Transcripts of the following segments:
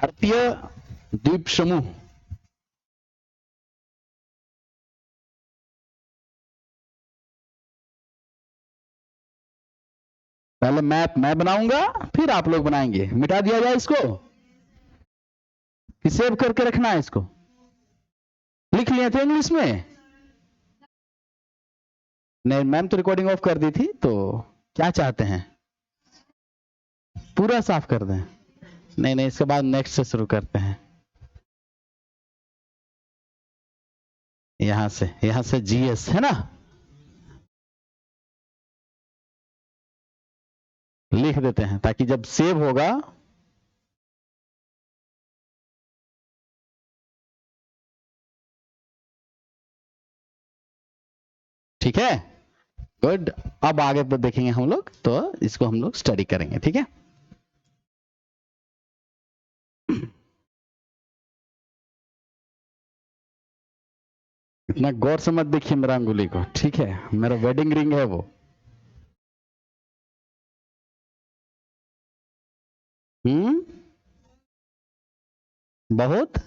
भारतीय द्वीप समूह। पहले मैप मैं बनाऊंगा, फिर आप लोग बनाएंगे। मिटा दिया जाए इसको कि सेव करके रखना है? इसको लिख लिए थे इंग्लिश में? नहीं, मैम तो रिकॉर्डिंग ऑफ कर दी थी। तो क्या चाहते हैं, पूरा साफ कर दें? नहीं नहीं, इसके बाद नेक्स्ट से शुरू करते हैं। यहां से जीएस है ना, लिख देते हैं ताकि जब सेव होगा ठीक है। गुड। अब आगे पर देखेंगे हम लोग, तो इसको हम लोग स्टडी करेंगे, ठीक है। इतना गौर से मत देखिए मेरा अंगुली को, ठीक है, मेरा वेडिंग रिंग है वो। बहुत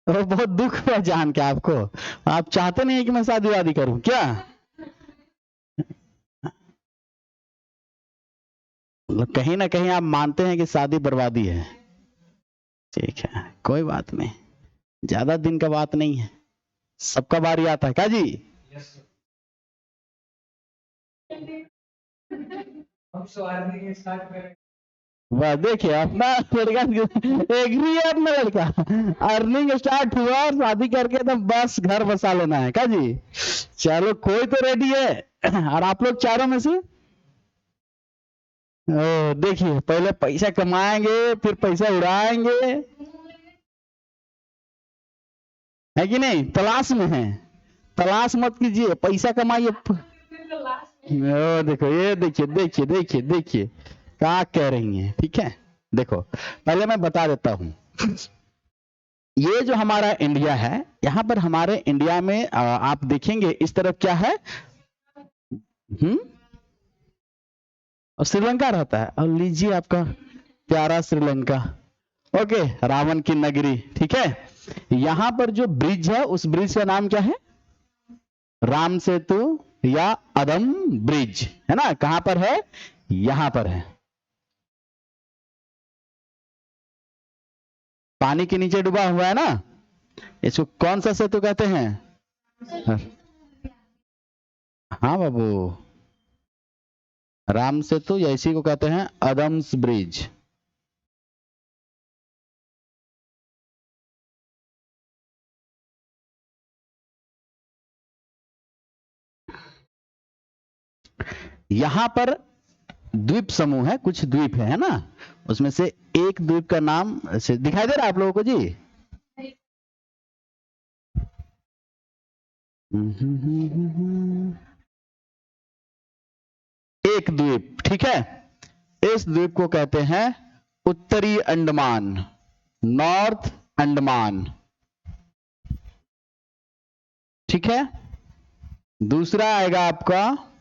बहुत दुख है जान के आपको। आप चाहते नहीं है कि मैं शादी वादी करूं क्या? मतलब कहीं ना कहीं आप मानते हैं कि शादी बर्बादी है। ठीक है, कोई बात नहीं, ज्यादा दिन का बात नहीं है, सबका बारी आता है। क्या जी? वह देखिए अपना लड़का एग्री है, अपना लड़का अर्निंग स्टार्ट हुआ और शादी करके तो बस घर बसा लेना है। क्या जी? चलो कोई तो रेडी है। और आप लोग चारों में से देखिए, पहले पैसा कमाएंगे फिर पैसा उड़ाएंगे, है कि नहीं? तलाश में है, तलाश मत कीजिए, पैसा कमाइए। देखो ये देखिए देखिए देखिए देखिए क्या कह रही हैं, ठीक है। देखो पहले मैं बता देता हूं, ये जो हमारा इंडिया है, यहां पर हमारे इंडिया में आप देखेंगे इस तरफ क्या है, और श्रीलंका रहता है। और लीजिए आपका प्यारा श्रीलंका, ओके, रावण की नगरी, ठीक है। यहां पर जो ब्रिज है, उस ब्रिज का नाम क्या है? राम सेतु या अदम ब्रिज, है ना। कहां पर है? यहां पर है। पानी के नीचे डूबा हुआ है ना, इसको कौन सा सेतु कहते हैं? हाँ बाबू, राम सेतु या इसी को कहते हैं अदम्स ब्रिज। यहां पर द्वीप समूह है, कुछ द्वीप है ना, उसमें से एक द्वीप का नाम से दिखाई दे रहा है आप लोगों को जी? एक द्वीप, ठीक है, इस द्वीप को कहते हैं उत्तरी अंडमान, नॉर्थ अंडमान, ठीक है। दूसरा आएगा आपका,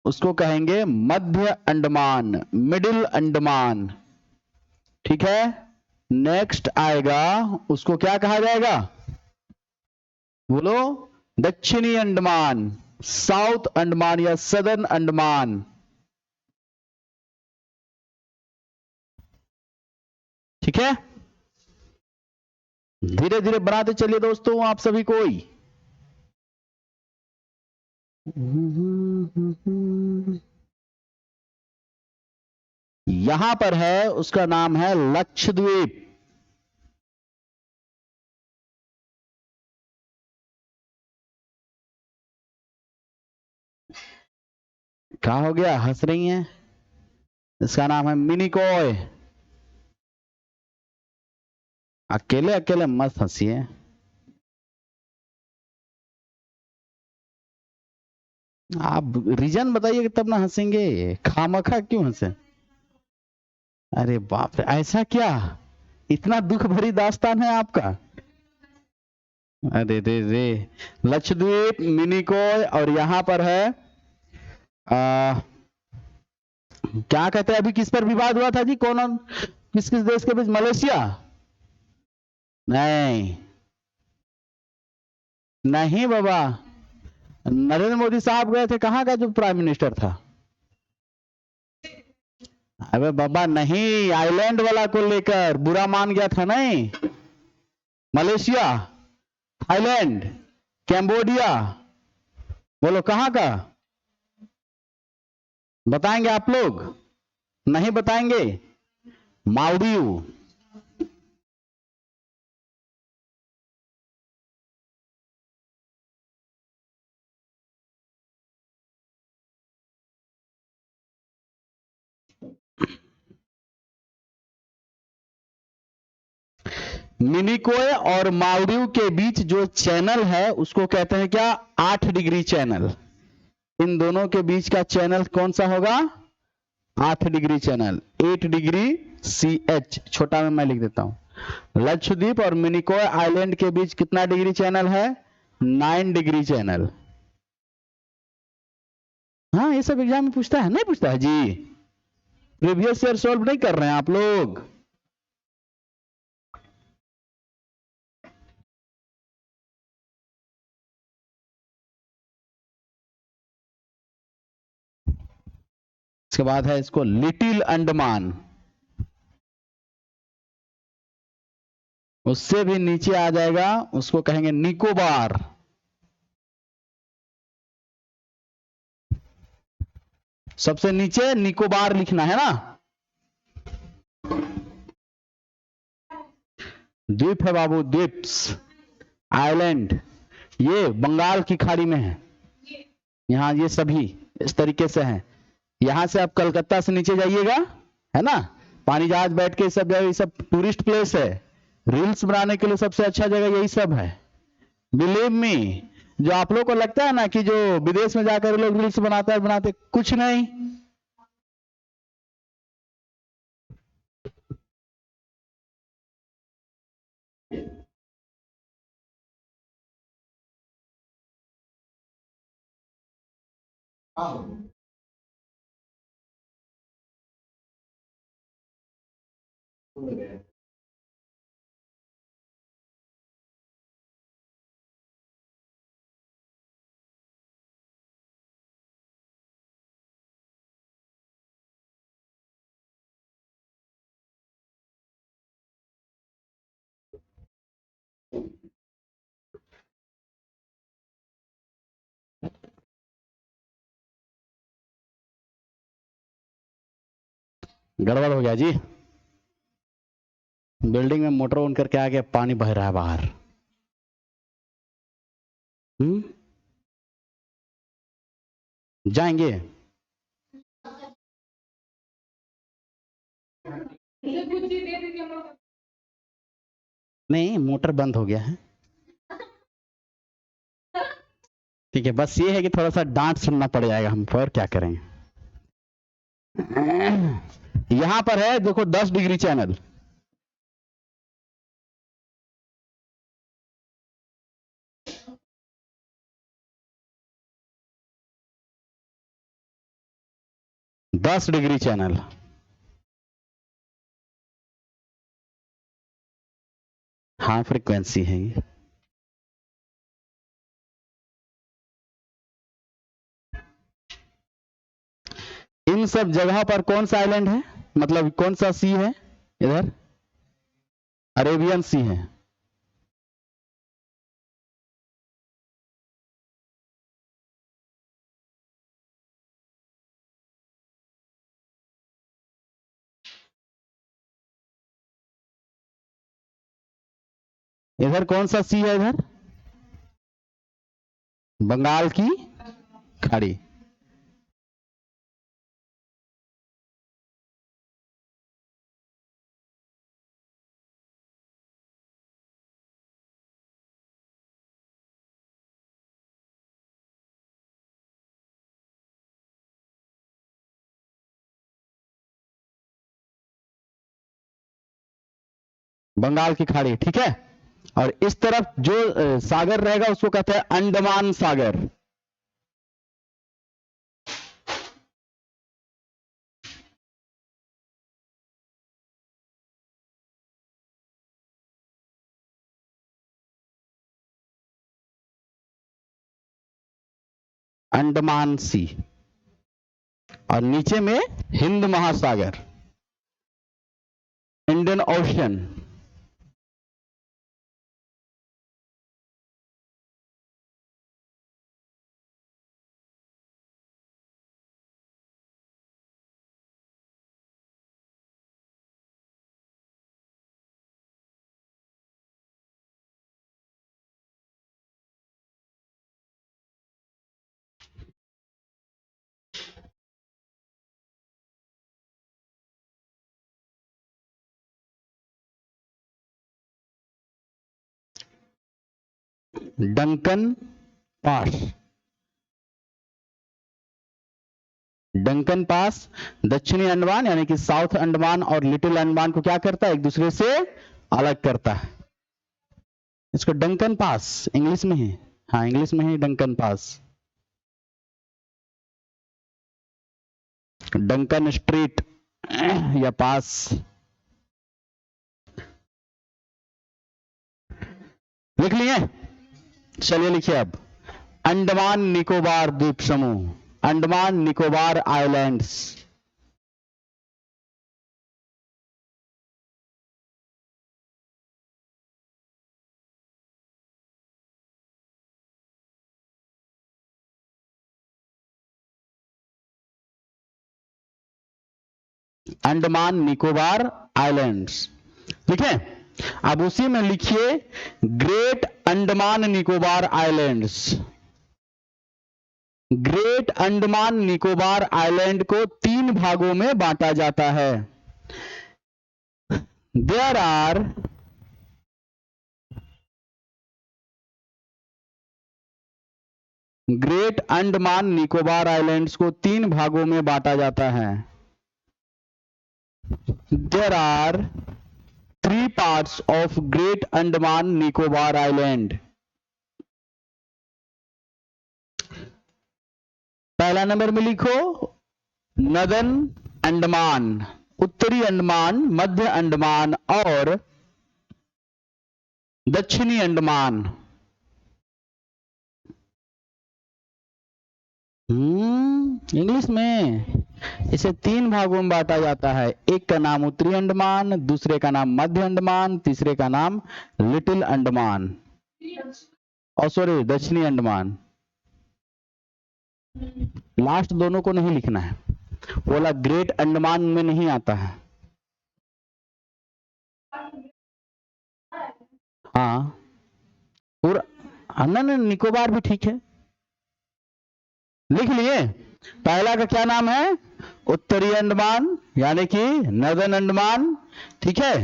उसको कहेंगे मध्य अंडमान, मिडिल अंडमान, ठीक है। नेक्स्ट आएगा, उसको क्या कहा जाएगा? बोलो, दक्षिणी अंडमान, साउथ अंडमान या सदर्न अंडमान, ठीक है। धीरे धीरे बनाते चलिए दोस्तों आप सभी कोई। यहां पर है, उसका नाम है लक्षद्वीप। क्या हो गया, हंस रही हैं? इसका नाम है मिनिकॉय। अकेले अकेले मत हंसिए। आप रीजन बताइए तब ना हंसेंगे, खामखा क्यों हंसे? अरे बाप रे, ऐसा क्या, इतना दुख भरी दास्तान है आपका? अरे रे रे, लक्षद्वीप, मिनिकॉय, और यहां पर है क्या कहते हैं, अभी किस पर विवाद हुआ था जी? कौन किस किस देश के बीच? मलेशिया? नहीं, नहीं बाबा, नरेंद्र मोदी साहब गए थे, कहाँ का जो प्राइम मिनिस्टर था? अबे बाबा नहीं, आइलैंड वाला को लेकर बुरा मान गया था। नहीं, मलेशिया, थाईलैंड, कैम्बोडिया, बोलो कहाँ का? बताएंगे आप लोग? नहीं बताएंगे? मालदीव। मिनिकोय और मालदीव के बीच जो चैनल है उसको कहते हैं क्या? 8 डिग्री चैनल। इन दोनों के बीच का चैनल कौन सा होगा? 8 डिग्री चैनल, 8 डिग्री CH, छोटा में मैं लिख देता हूं। लक्षद्वीप और मिनिकोय आइलैंड के बीच कितना डिग्री चैनल है? 9 डिग्री चैनल। हाँ, ये सब एग्जाम में पूछता है, नहीं पूछता है जी? प्रीवियस ईयर सॉल्व नहीं कर रहे हैं आप लोग? इसके बाद है इसको लिटिल अंडमान, उससे भी नीचे आ जाएगा, उसको कहेंगे निकोबार। सबसे नीचे निकोबार लिखना है ना। द्वीप है बाबू, द्वीप्स, आइलैंड, ये बंगाल की खाड़ी में है। यहाँ ये सभी इस तरीके से हैं। यहां से आप कलकत्ता से नीचे जाइएगा, है ना, पानी जहाज बैठ के सब जगह, ये सब टूरिस्ट प्लेस है। रील्स बनाने के लिए सबसे अच्छा जगह यही सब है। बिलीव मी, जो आप लोग को लगता है ना कि जो विदेश में जाकर लोग रील्स बनाते कुछ नहीं। गड़बड़ हो गया जी, बिल्डिंग में मोटर ऑन करके आ गया, पानी बह रहा है बाहर। जाएंगे? नहीं, मोटर बंद हो गया है। ठीक है, बस ये है कि थोड़ा सा डांट सुनना पड़ जाएगा हमको, और क्या करेंगे। यहां पर है देखो 10 डिग्री चैनल। दस डिग्री चैनल, हाँ फ्रीक्वेंसी है ये। इन सब जगह पर कौन सा आइलैंड है, मतलब कौन सा सी है? इधर अरेबियन सी है। इधर कौन सा सी है? इधर बंगाल की खाड़ी। बंगाल की खाड़ी, ठीक है। और इस तरफ जो सागर रहेगा उसको कहते हैं अंडमान सागर। अंडमान सी, और नीचे में हिंद महासागर, Indian ocean. Duncan pass, Duncan pass दक्षिणी अंडमान यानी कि साउथ अंडमान और लिटिल अंडमान को क्या करता है, एक दूसरे से अलग करता है। इसको डंकन पास इंग्लिश में है, हाँ इंग्लिश में है डंकन पास, डंकन स्ट्रीट या पास। लिख लिए? चलिए लिखिए अब, अंडमान निकोबार द्वीप समूह, अंडमान निकोबार आइलैंड्स। अंडमान निकोबार आइलैंड्स, ठीक है। अब उसी में लिखिए great Andaman Nicobar islands. Great Andaman Nicobar island को 3 भागों में बांटा जाता है। There are great Andaman Nicobar islands को 3 भागों में बांटा जाता है। There are 3 parts of great Andaman Nicobar island. पहला नंबर में लिखो नदन अंडमान, उत्तरी अंडमान, मध्य अंडमान और दक्षिणी अंडमान। इंग्लिश में इसे 3 भागों में बांटा जाता है। एक का नाम उत्तरी अंडमान, दूसरे का नाम मध्य अंडमान, तीसरे का नाम लिटिल अंडमान, और सॉरी दक्षिणी अंडमान। लास्ट दोनों को नहीं लिखना है, बोला ग्रेट अंडमान में नहीं आता है। हाँ पूरा निकोबार भी ठीक है, लिख लिए। पहला का क्या नाम है, उत्तरी अंडमान यानी कि नदन अंडमान, ठीक है।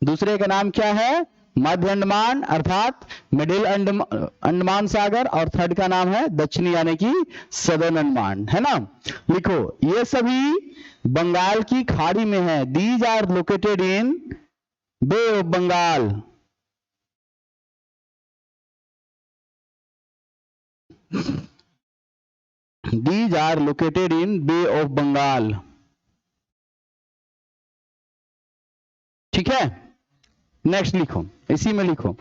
दूसरे का नाम क्या है, मध्य अंडमान अर्थात मिडिल अंडमान सागर, और थर्ड का नाम है दक्षिणी यानी कि सदर्न अंडमान, है ना। लिखो ये सभी बंगाल की खाड़ी में है। These are located in bay of Bengal. These are located in Bay of Bengal, ठीक है। नेक्स्ट लिखो, इसी में लिखो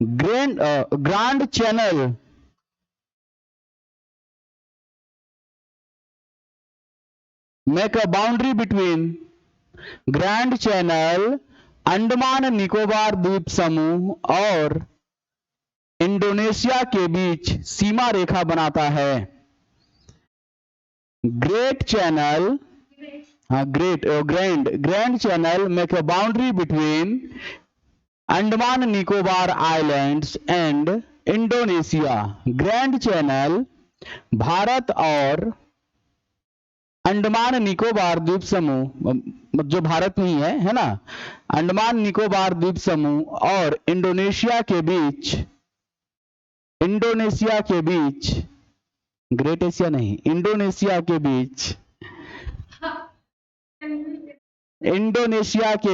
grand channel make a boundary between grand channel Andaman Nicobar द्वीप समूह और इंडोनेशिया के बीच सीमा रेखा बनाता है। Great channel, grand channel make a boundary between Andaman Nicobar islands and Indonesia. Grand channel Bharat और अंडमान निकोबार द्वीप समूह, जो भारत में ही है ना, अंडमान निकोबार द्वीप समूह और इंडोनेशिया के बीच ग्रेट एशिया नहीं, इंडोनेशिया के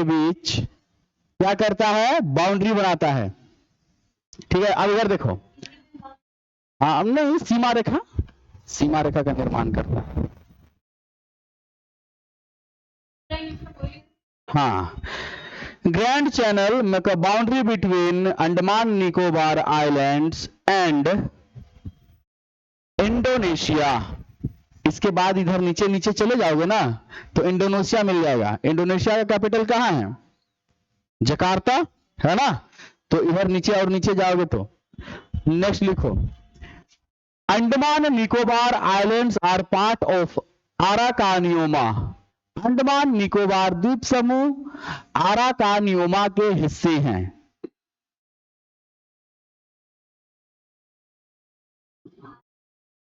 बीच क्या करता है, बाउंड्री बनाता है, ठीक है। अब इधर देखो, हाँ नहीं, सीमा रेखा का निर्माण करता है। हाँ, grand channel make a boundary between Andaman Nicobar islands and Indonesia. इसके बाद इधर नीचे नीचे चले जाओगे ना तो इंडोनेशिया मिल जाएगा। इंडोनेशिया का कैपिटल कहाँ है? जकार्ता, है ना? तो इधर नीचे और नीचे जाओगे तो नेक्स्ट लिखो, Andaman Nicobar islands are part of Arakan Yoma. Andaman Nicobar द्वीप समूह आराकानियोमा के हिस्से हैं।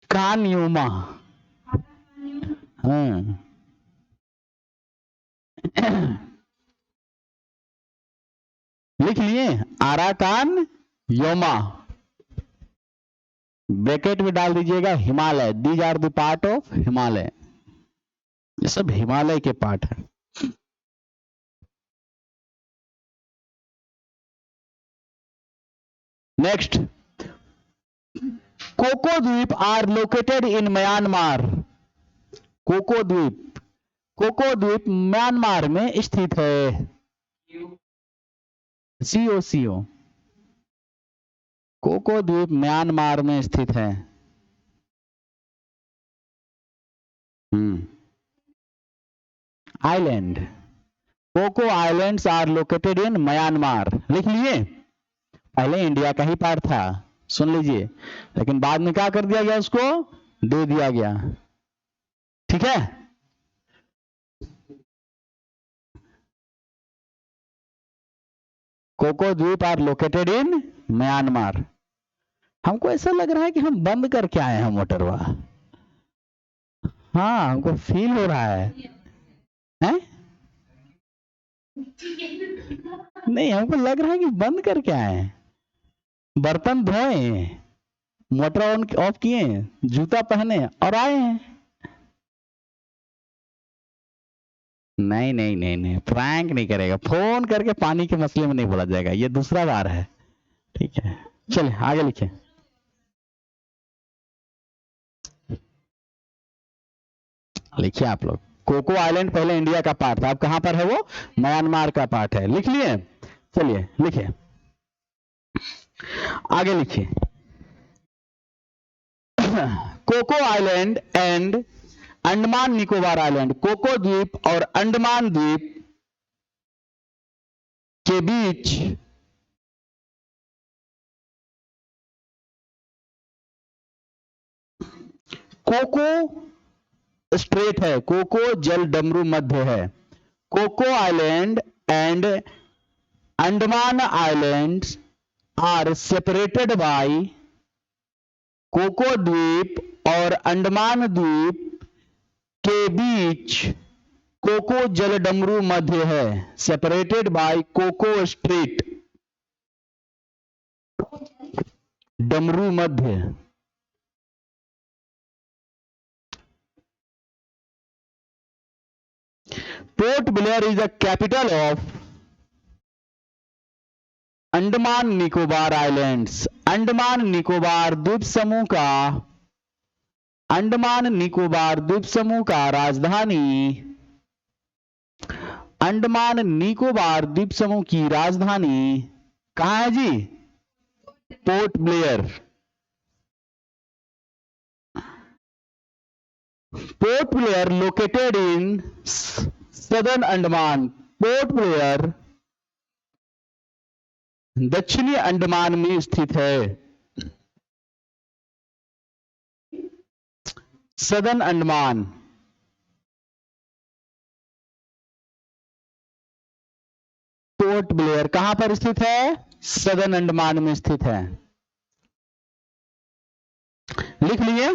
कानियोमा, हाँ। लिख लिए आराकान योमा, ब्रैकेट में डाल दीजिएगा Himalaya. These are the part of Himalaya. ये सब हिमालय के पार्ट है। नेक्स्ट, कोको द्वीप are located in Myanmar. Coco द्वीप, कोको द्वीप म्यांमार में स्थित है। सीओ सीओ, कोको द्वीप म्यांमार में स्थित है। Island, Coco islands are located in Myanmar. लिख लिए? पहले इंडिया का ही पार्ट था, सुन लीजिए, लेकिन बाद में क्या कर दिया गया, उसको दे दिया गया। ठीक है? कोको द्वीप आर लोकेटेड इन म्यांमार। हमको ऐसा लग रहा है कि हम बंद करके आए हैं मोटरवा। हाँ, हमको फील हो रहा है, हैं? नहीं, हमको लग रहा है कि बंद करके आए हैं। बर्तन धोए, मोटर ऑन ऑफ किए, जूता पहने और आए हैं। नहीं नहीं नहीं नहीं, प्रैंक नहीं करेगा। फोन करके पानी के मसले में नहीं बोला जाएगा, ये दूसरा बार है। ठीक है, चलिए आगे लिखे। लिखिए आप लोग, कोको आइलैंड पहले इंडिया का पार्ट था, अब कहां पर है वो? म्यांमार का पार्ट है। लिख लिए? चलिए लिखिए, आगे लिखिए। Coco island and Andaman Nicobar island, Coco द्वीप और अंडमान द्वीप के बीच कोको स्ट्रेट है, कोको जल डमरू मध्य है। Coco island and Andaman islands are separated by, Coco द्वीप और अंडमान द्वीप के बीच कोको जल डमरू मध्य है। सेपरेटेड बाय कोको स्ट्रेट, डमरू मध्य। Port Blair is the capital of Andaman Nicobar islands. Andaman Nicobar द्वीप समूह का, अंडमान निकोबार द्वीप समूह का राजधानी, अंडमान निकोबार द्वीप समूह की राजधानी कहां है जी? Port Blair. Port Blair located in southern Andaman. Port Blair दक्षिणी अंडमान में स्थित है। सदर्न अंडमान, पोर्ट ब्लेयर कहां पर स्थित है? सदर्न अंडमान में स्थित है। लिख लिए?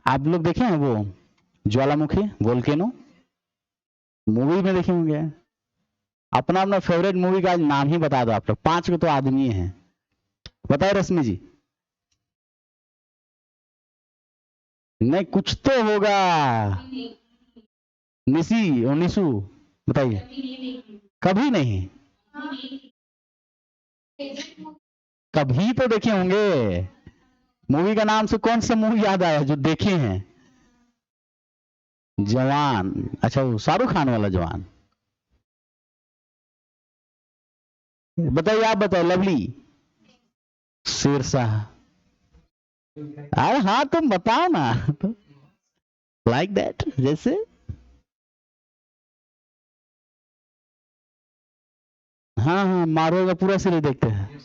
आप लोग देखे हैं वो ज्वालामुखी वोल्केनो? मूवी में देखे होंगे। अपना अपना फेवरेट मूवी का नाम ही बता दो आप लोग, 5 को तो आदमी हैं। बताए रश्मि जी? नहीं, कुछ तो होगा। निसी और निशु, बताइए। कभी नहीं? कभी तो देखे होंगे। मूवी का नाम से कौन सा मूवी याद आया जो देखे हैं? जवान। अच्छा, वो शाहरुख खान वाला जवान। बताइए, आप बताओ लवली। सिरसा। अरे हाँ तुम बताओ ना। लाइक दैट जैसे। हाँ हाँ, मार्वल का पूरा सीरीज देखते हैं।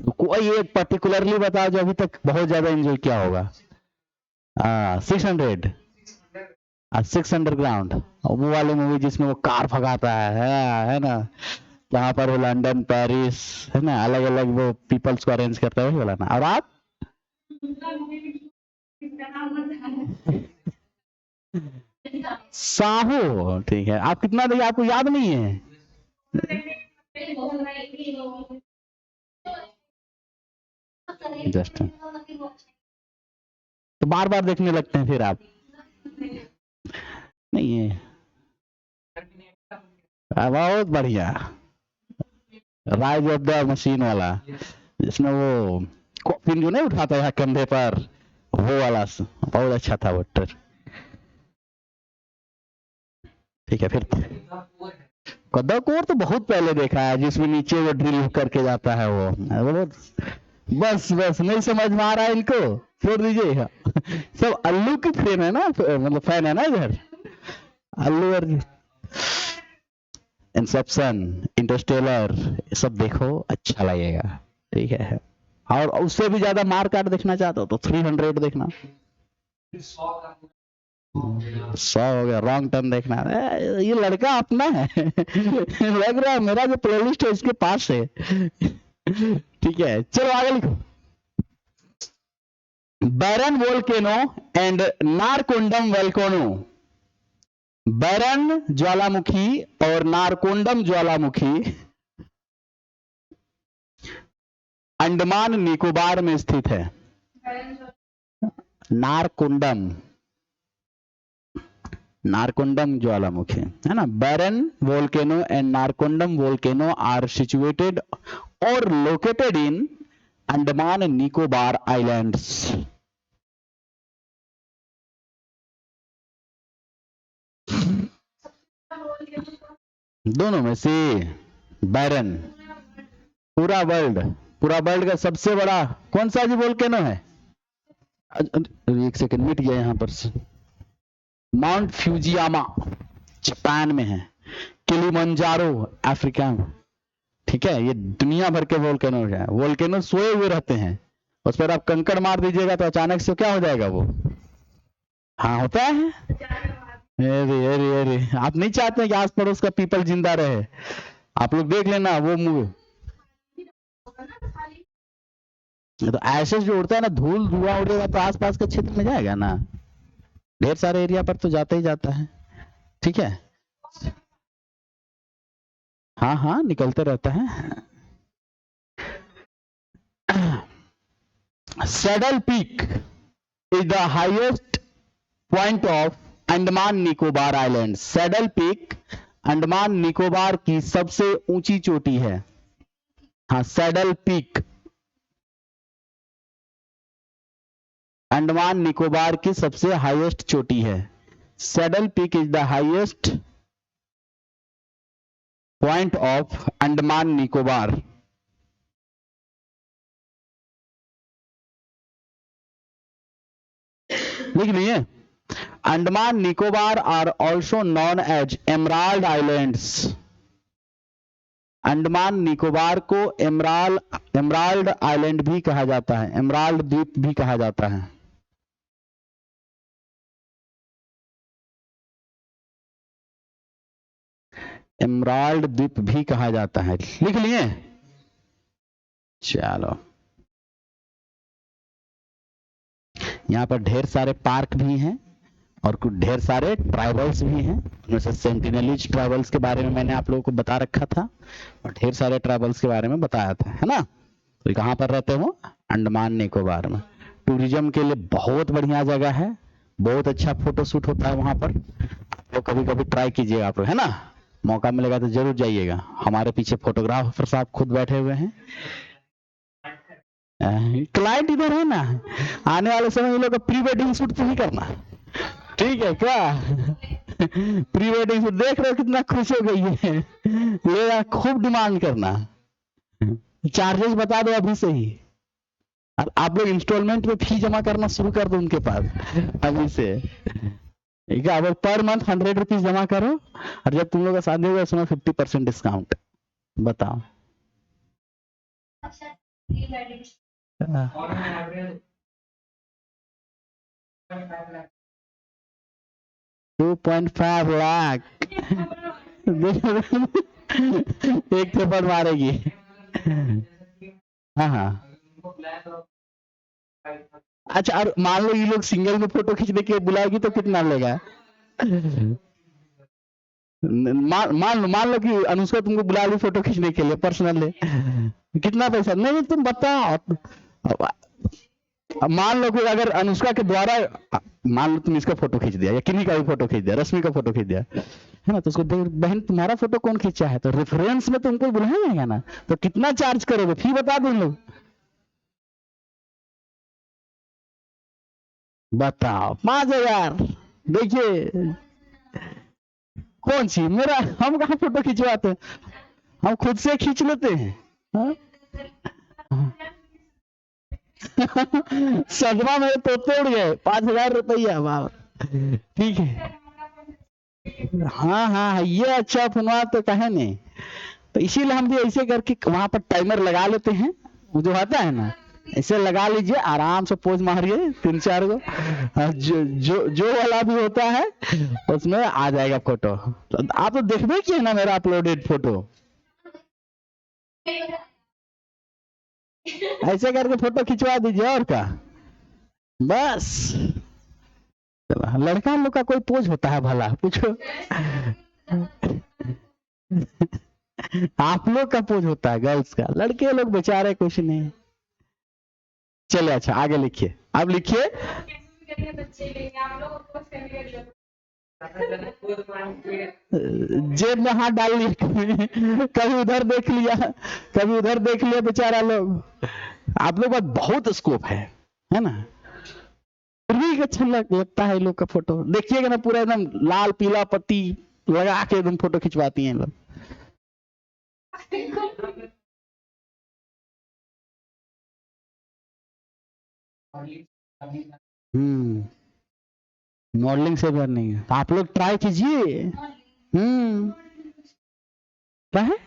तो कोई एक पर्टिकुलरली बताओ जो अभी तक बहुत ज्यादा एंजॉय किया होगा। 600। 6 अंडरग्राउंड, वो वाली मूवी जिसमें वो कार भगाता है ना, जहाँ पर वो लंदन पेरिस है ना, अलग अलग वो पीपल्स को अरेंज करता है, वही वाला ना। और आप? साहो, ठीक है। आप कितना देखिए, आपको याद नहीं है? जस्ट तो बार बार देखने लगते हैं फिर आप? नहीं है। बहुत बढ़िया। राइज ऑफ द मशीन वाला, जिसमें वो कॉफिन जो नहीं उठाता है कंधे पर, वो वाला बहुत अच्छा था वो ट्रेलर। ठीक है फिर। कदकोर तो बहुत पहले देखा है, जिसमें नीचे वो ड्रिल करके जाता है वो बस बस नहीं समझ में आ रहा है इनको, छोड़ दीजिए। सब अल्लू की फैन है ना, मतलब फैन है ना इधर, अल्लू अर्जुन। इंसेप्शन, इंटरस्टेलर, ये सब देखो, अच्छा लगेगा। ठीक है। और उससे भी ज्यादा मार काट देखना चाहते हो तो 300 देखना। 100 हो गया। रॉन्ग टर्न देखना। ये लड़का अपना है। लग रहा है मेरा जो प्लेलिस्ट है इसके पास है। ठीक है, चलो आगे लिखो। बैरन वोल्केनो एंड नारकोंडम वोल्केनो। बैरन ज्वालामुखी और नारकोंडम ज्वालामुखी अंडमान निकोबार में स्थित है। नारकोंडम, नारकोंडम ज्वालामुखी है ना। Barren volcano and Narcondam volcano are situated और located in Andaman Nicobar islands. दोनों में से बैरन। पूरा वर्ल्ड का सबसे बड़ा कौन सा जी वोल्केनो है? एक सेकंड, मिट गया यहाँ पर से। माउंट फ्यूजियामा जापान में है। किलिमंजारो अफ्रीका में। ठीक है, ये दुनिया भर के वोल्केनो है। वोल्केनो सोए हुए रहते हैं, उस पर आप कंकड़ मार दीजिएगा तो अचानक से क्या हो जाएगा वो। हाँ होता है। अरे अरे अरे, आप नहीं चाहते कि आस पड़ोस का पीपल जिंदा रहे? आप लोग देख लेना वो मूवी। तो ऐसे जो उड़ता है ना, धूल धुआं उड़ेगा तो आसपास के क्षेत्र में जाएगा ना, ढेर सारे एरिया पर तो जाता ही जाता है। ठीक है। हाँ हाँ, निकलते रहता है। Saddle peak is the highest point of Andaman Nicobar island. Saddle peak Andaman Nicobar की सबसे ऊंची चोटी है। हाँ, सैडल पीक अंडमान निकोबार की सबसे हाईएस्ट चोटी है। Saddle peak is the highest point of Andaman Nicobar. लिख लिए। Andaman Nicobar are also known as emerald islands. Andaman Nicobar को एमराल्ड आइलैंड भी कहा जाता है, एमराल्ड द्वीप भी कहा जाता है। एमराल्ड द्वीप भी कहा जाता है। लिख लिए। चलो, यहाँ पर ढेर सारे पार्क भी हैं और कुछ ढेर सारे ट्राइबल्स भी हैं। उनमें से सेंटिनलीज ट्राइबल्स के बारे में मैंने आप लोगों को बता रखा था, और ढेर सारे ट्राइबल्स के बारे में बताया था, है ना। तो कहाँ पर रहते हो? अंडमान निकोबार में। टूरिज्म के लिए बहुत बढ़िया जगह है, बहुत अच्छा फोटो शूट होता है वहां पर। आप लोग कभी कभी ट्राई कीजिएगा आप लोग, है ना। मौका मिलेगा तो जरूर जाइएगा। हमारे पीछे फोटोग्राफर साहब खुद बैठे हुए हैं। क्लाइंट इधर है ना, आने वाले समय में लोग प्री वेडिंग शूट तो ही करना। ठीक है क्या? प्री वेडिंग शूट देख रहे हो कितना खुश हो गई है। लेगा, खूब डिमांड करना। चार्जेस बता दो अभी से ही। आप लोग इंस्टॉलमेंट में फी जमा करना शुरू कर दो उनके पास अभी से। ठीक है, अब पर मंथ 100 रुपीज जमा करो और जब तुम लोग का शादी होगा उसमें 50% डिस्काउंट। बताओ। 2.5 लाख एक थप्पड़ मारेगी। हाँ हाँ। अच्छा, और मान लो ये लोग सिंगल में फोटो खींचने के बुलाएगी तो कितना लेगा? मान लो कि अनुष्का तुमको बुला ली फोटो खींचने के लिए पर्सनली, कितना पैसा? नहीं तुम बताओ। मान लो कि अगर अनुष्का के द्वारा, मान लो तुम इसका फोटो खींच दिया या किन्हीं का भी फोटो खींच दिया, रश्मि का फोटो खींच दिया है ना, तो उसको बहन तुम्हारा फोटो कौन खींचा है, तो रेफरेंस में तुमको बुलाया जाएगा ना, तो कितना चार्ज करोगे? फी बता दो लोग। बताओ 5,000। देखिए कौन सी मेरा, हम कहाँ फोटो खिंचवाते हैं, हम खुद से खींच लेते हैं। सदमा में तो तोड़ गए 5,000 रुपया बाबा। ठीक है, हाँ हाँ ये अच्छा फोनवा तो कहे नहीं, तो इसीलिए हम भी ऐसे करके वहां पर टाइमर लगा लेते हैं, वो जो आता है ना, ऐसे लगा लीजिए, आराम से पोज मारिए 3-4 गो, जो वाला भी होता है उसमें आ जाएगा फोटो। तो आप तो देखबे किए ना मेरा अपलोडेड फोटो, ऐसे करके फोटो खिंचवा दीजिए और क्या, बस। लड़का लोग का कोई पोज होता है भला, पूछो। आप लोग का पोज होता है गर्ल्स का, लड़के लोग बेचारे कुछ नहीं। चलिए अच्छा आगे लिखिए, अब लिखिए। जेब में हाथ डाल लिया, कभी उधर देख लिया, कभी उधर देख लिया, बेचारा लोग। आप लोग का बहुत स्कोप है ना, फिर अच्छा लगता है लोग का फोटो। देखिएगा ना पूरा एकदम लाल पीला पत्ती लगा के एकदम फोटो खिंचवाती हैं लोग। मॉडलिंग से भरनी है, आप लोग ट्राई कीजिए। क्या है?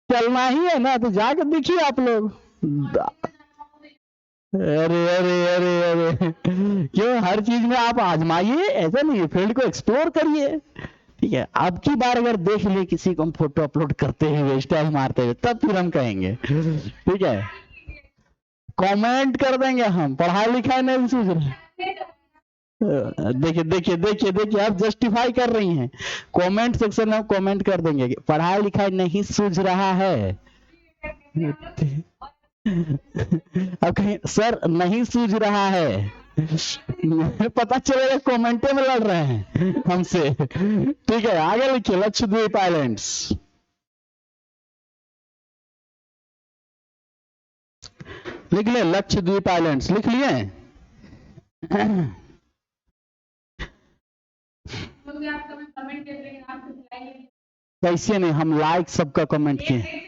चलना ही है ना, तो जाकर देखिए आप लोग। अरे अरे अरे अरे, क्यों हर चीज में आप आजमाइए, ऐसा नहीं, फील्ड को एक्सप्लोर करिए। ठीक है, अब की बार अगर देख लिए किसी को हम फोटो अपलोड करते हुए, स्टाइल मारते हुए, तब फिर हम कहेंगे। ठीक है, कमेंट कर देंगे हम, पढ़ाई लिखाई नहीं सूझ रहा। देखिए देखिए देखिए देखिए, आप जस्टिफाई कर रही हैं, कमेंट सेक्शन में कमेंट कर देंगे पढ़ाई लिखाई नहीं सूझ रहा है। अब कहीं सर नहीं सूझ रहा है, पता चलेगा कमेंटे में लड़ रहे हैं हमसे। ठीक है, आगे लिखिए, लक्षद्वीप आइलैंड्स। लिख ले, लक्षद्वीप आइलैंड्स लिख लिए। कैसे नहीं, हम लाइक सबका कमेंट किए।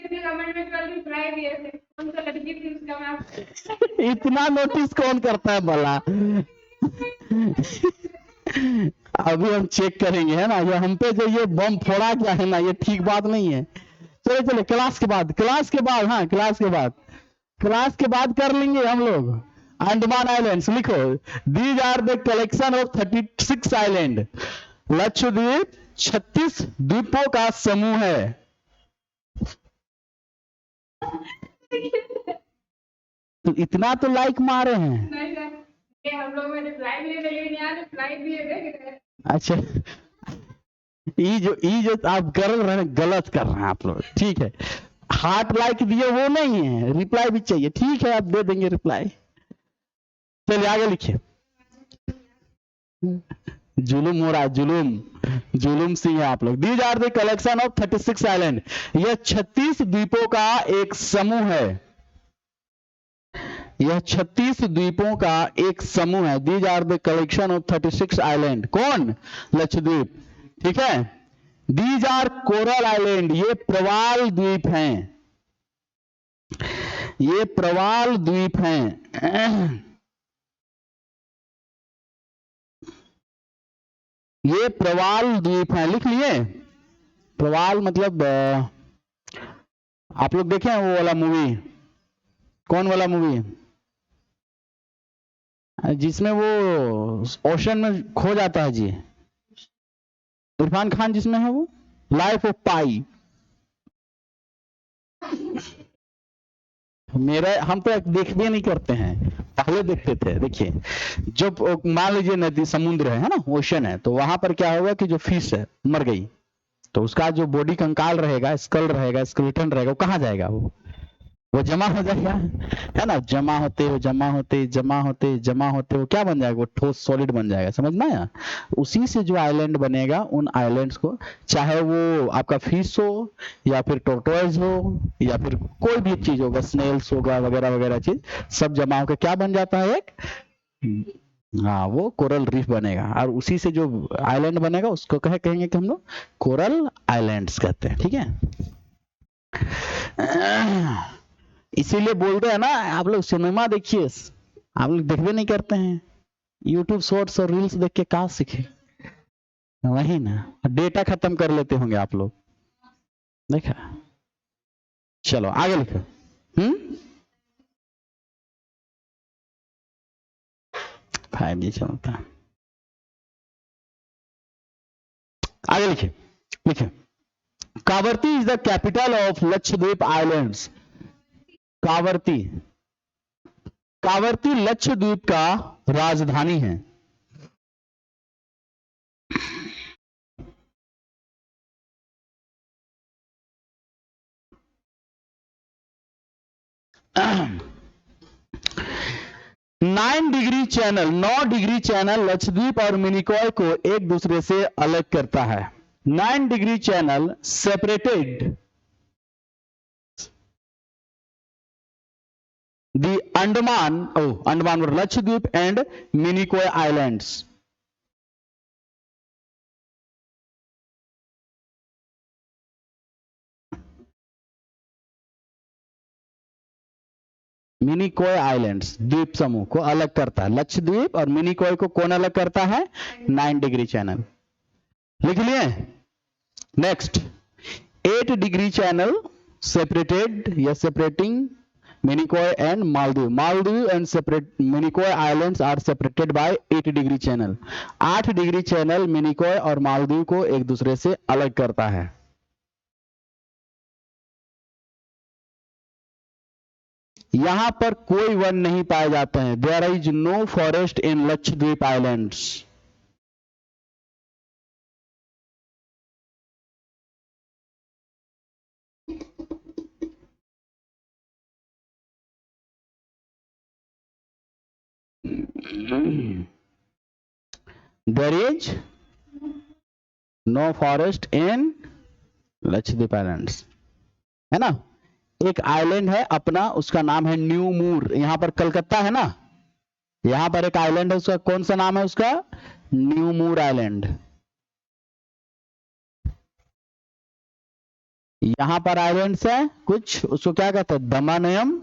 इतना नोटिस कौन करता है भला? अभी हम चेक करेंगे, है ना, ये हम पे जो ये बम फोड़ा क्या है ना, ये ठीक बात नहीं है। चले चले, क्लास के बाद, क्लास के बाद, हाँ क्लास के बाद, क्लास के बाद कर लेंगे हम लोग। अंडमान आइलैंड्स लिखो, these are the collection of 36 island. Lakshadweep 36 द्वीपों का समूह है। तो इतना तो लाइक मारे हैं। नहीं सर, हम लोग में रिप्लाई भी नहीं, रिप्लाई दिए। अच्छा, ये जो आप कर रहे हैं गलत कर रहे हैं आप लोग। ठीक है, हार्ट लाइक दिए वो नहीं है, रिप्लाई भी चाहिए। ठीक है, आप दे देंगे रिप्लाई। चलिए आगे लिखिए। जुलूम हो रहा है, जुलूम सिंह है आप लोग। These are the collection of 36 island. यह 36 द्वीपों का एक समूह है, यह 36 द्वीपों का एक समूह है। These are the collection of 36 island. कौन? लक्षद्वीप। ठीक है, दीज आर कोरल आइलैंड, ये प्रवाल द्वीप हैं, ये प्रवाल द्वीप हैं। ये प्रवाल द्वीप हैं, लिख लिए। प्रवाल मतलब आप लोग देखे हैं वो वाला मूवी, कौन वाला मूवी जिसमें वो ओशन में खो जाता है जी, इरफान खान जिसमें है वो, लाइफ ऑफ पाई। हम तो देख भी नहीं करते हैं, पहले देखते थे। देखिए जब मान लीजिए नदी समुद्र है ना, ओशन है, तो वहां पर क्या होगा कि जो फिश है मर गई, तो उसका जो बॉडी कंकाल रहेगा, स्कल रहेगा, स्केलेटन रहेगा, वो कहाँ जाएगा? वो जमा हो जाएगा, है ना, जमा होते वो क्या बन जाएगा? वो ठोस सॉलिड बन जाएगा, समझ में आया? उसी से जो आइलैंड बनेगा, उन आइलैंड्स को, चाहे वो आपका फिश हो या फिर टोर्टोइज हो या फिर कोई भी चीज होगा, स्नेल्स होगा वगैरह वगैरह चीज, सब जमा होकर क्या बन जाता है? एक, हाँ, वो कोरल रीफ बनेगा। और उसी से जो आइलैंड बनेगा उसको कहेंगे कि हम लोग कोरल आइलैंड्स कहते हैं, ठीक है। इसीलिए बोलते हैं ना, आप लोग सिनेमा देखिए, आप लोग देखते नहीं करते हैं, यूट्यूब शॉर्ट्स और रील्स देख के कहाँ सीखे? वही ना, डेटा खत्म कर लेते होंगे आप लोग, देखा। चलो आगे लिखो। 5G चलता है, आगे लिखिए। लिखिए, Kavaratti is the capital of Lakshadweep islands. Kavaratti, Kavaratti Lakshadweep का राजधानी है। Nine degree channel, 9 degree channel Lakshadweep और मिनिकॉय को एक दूसरे से अलग करता है। 9 degree channel separated the Andaman और Lakshadweep and Minicoy islands. Minicoy islands द्वीप समूह को अलग करता है। लक्षद्वीप और मिनिकॉय को कौन अलग करता है? 9 डिग्री चैनल। लिख लिए? नेक्स्ट, 8 डिग्री चैनल सेपरेटेड या separating Minicoy and Maldives. Maldives and separate Minicoy islands are separated by 8 degree channel. 8 degree channel Minicoy और मालदीव को एक दूसरे से अलग करता है। यहां पर कोई वन नहीं पाए जाते हैं। There is no forest in Lakshadweep islands. There is no forest in Lakshadweep islands, है ना। एक आइलैंड है अपना, उसका नाम है न्यू मूर। यहां पर कलकत्ता है ना, यहां पर एक आइलैंड है, उसका कौन सा नाम है? उसका न्यू मूर आइलैंड। यहां पर आइलैंड्स है कुछ, उसको क्या कहते हैं? दमनयम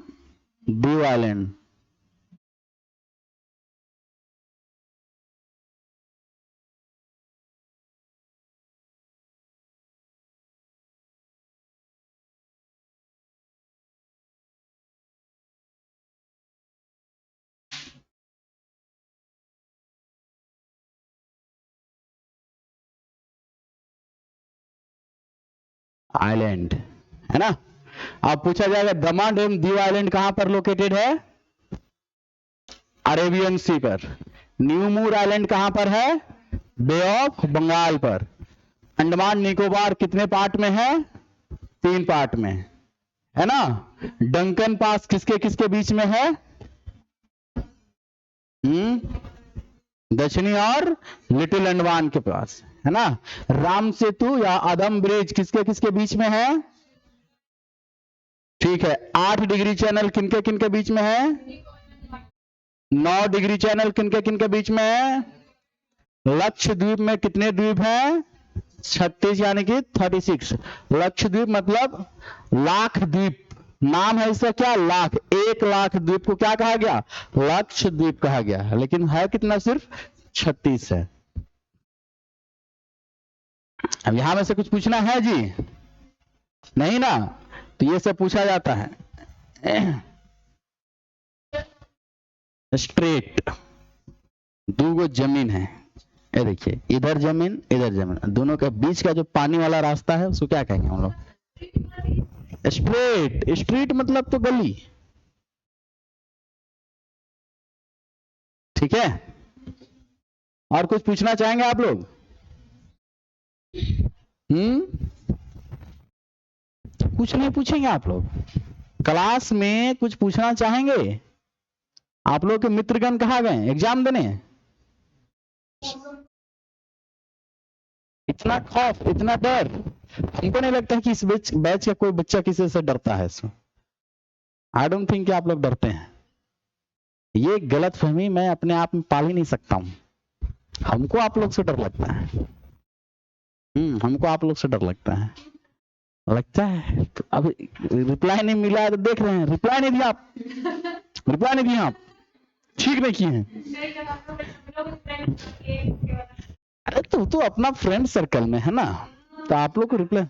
दीव आइलैंड। आइलैंड है ना। अब पूछा जाएगा दमन एवं दीव आइलैंड कहां पर लोकेटेड है? अरेबियन सी पर। न्यू मूर आइलैंड कहां पर है? बे ऑफ बंगाल पर। अंडमान निकोबार कितने पार्ट में है? 3 पार्ट में, है ना। डंकन पास किसके किसके बीच में है? दक्षिणी और लिटिल अंडमान के पास, है ना। राम सेतु या अदम ब्रिज किसके किसके बीच में है? ठीक है। 8 डिग्री चैनल किनके किनके बीच में है? 9 डिग्री चैनल किनके किनके बीच में है? लक्षद्वीप में कितने द्वीप हैं? 36 यानी कि 36। लक्षद्वीप मतलब लाख द्वीप, नाम है इसका क्या, लाख। 1 लाख द्वीप को क्या कहा गया, लक्षद्वीप कहा गया, लेकिन है कितना, सिर्फ 36 है। अब यहां में से कुछ पूछना है जी, नहीं ना, तो ये सब पूछा जाता है। स्ट्रेट, दो जमीन है, ये देखिए, इधर जमीन इधर जमीन, दोनों के बीच का जो पानी वाला रास्ता है उसको क्या कहेंगे हम लोग, स्ट्रेट। स्ट्रीट मतलब तो गली, ठीक है। और कुछ पूछना चाहेंगे आप लोग? कुछ नहीं पूछेंगे आप लोग? क्लास में कुछ पूछना चाहेंगे? आप लोग के मित्रगण कहाँ गए एग्जाम देने? इतना खौफ, इतना डर, हमको नहीं लगता है कि इस बैच का कोई बच्चा किसी से डरता है। आई डोंट थिंक कि आप लोग डरते हैं। ये गलत फहमी मैं अपने आप में पाल ही नहीं सकता हूं। हमको आप लोग से डर लगता है। हमको आप लोग से डर लगता है, अब रिप्लाई नहीं मिला है तो देख रहे हैं, रिप्लाई नहीं दिया आप, रिप्लाई नहीं दिया आप, ठीक नहीं किए हैं। अरे तो अपना फ्रेंड सर्कल में है ना, तो आप लोग को रिप्लाई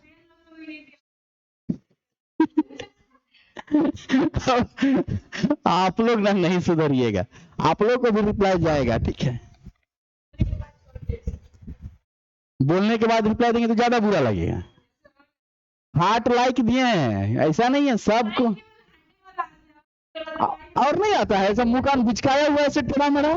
आप लोग ना नहीं सुधरिएगा, आप लोग को भी रिप्लाई जाएगा, ठीक है। बोलने के बाद रिप्लाई देंगे तो ज्यादा बुरा लगेगा। हार्ट लाइक दिए हैं, ऐसा नहीं है सबको, और नहीं आता है ऐसा मुंह कान बिचकाया हुआ ऐसे टेढ़ा मेढ़ा।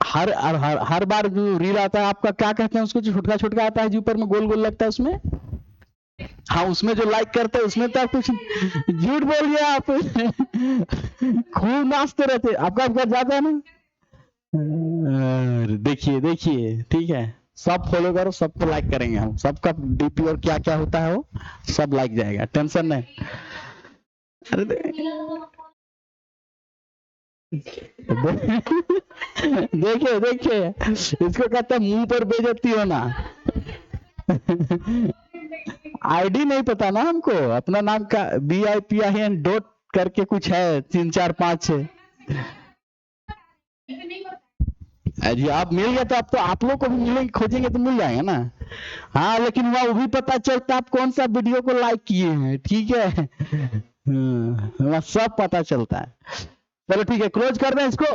हर बार जो रील आता है आपका, क्या कहते हैं उसको, जो छोटका छोटका आता है जो ऊपर में गोल गोल लगता है उसमें, हाँ उसमें जो लाइक करते हैं उसमें तो आप कुछ झूठ बोल गया आप। खूब नाचते रहते, आपका घर जाता है ना। देखिए देखिए, ठीक है, सब फॉलो करो, सबको लाइक करेंगे हम, सबका डीपी और क्या क्या होता है वो सब लाइक जाएगा, टेंशन नहीं। अरे देखिए देखिए, इसको कहते हैं मुंह पर बेइज्जती होना। आईडी नहीं पता ना हमको, अपना नाम का BIPIN डॉट करके कुछ है 3 4 5 6। जी आप मिल गया तो आप लोग को भी मिलेंगे, खोजेंगे तो मिल जाएगा ना। हाँ लेकिन वो भी पता चलता आप कौन सा वीडियो को लाइक किए हैं, ठीक है। सब पता चलता है। चलो ठीक है, क्लोज कर दें इसको।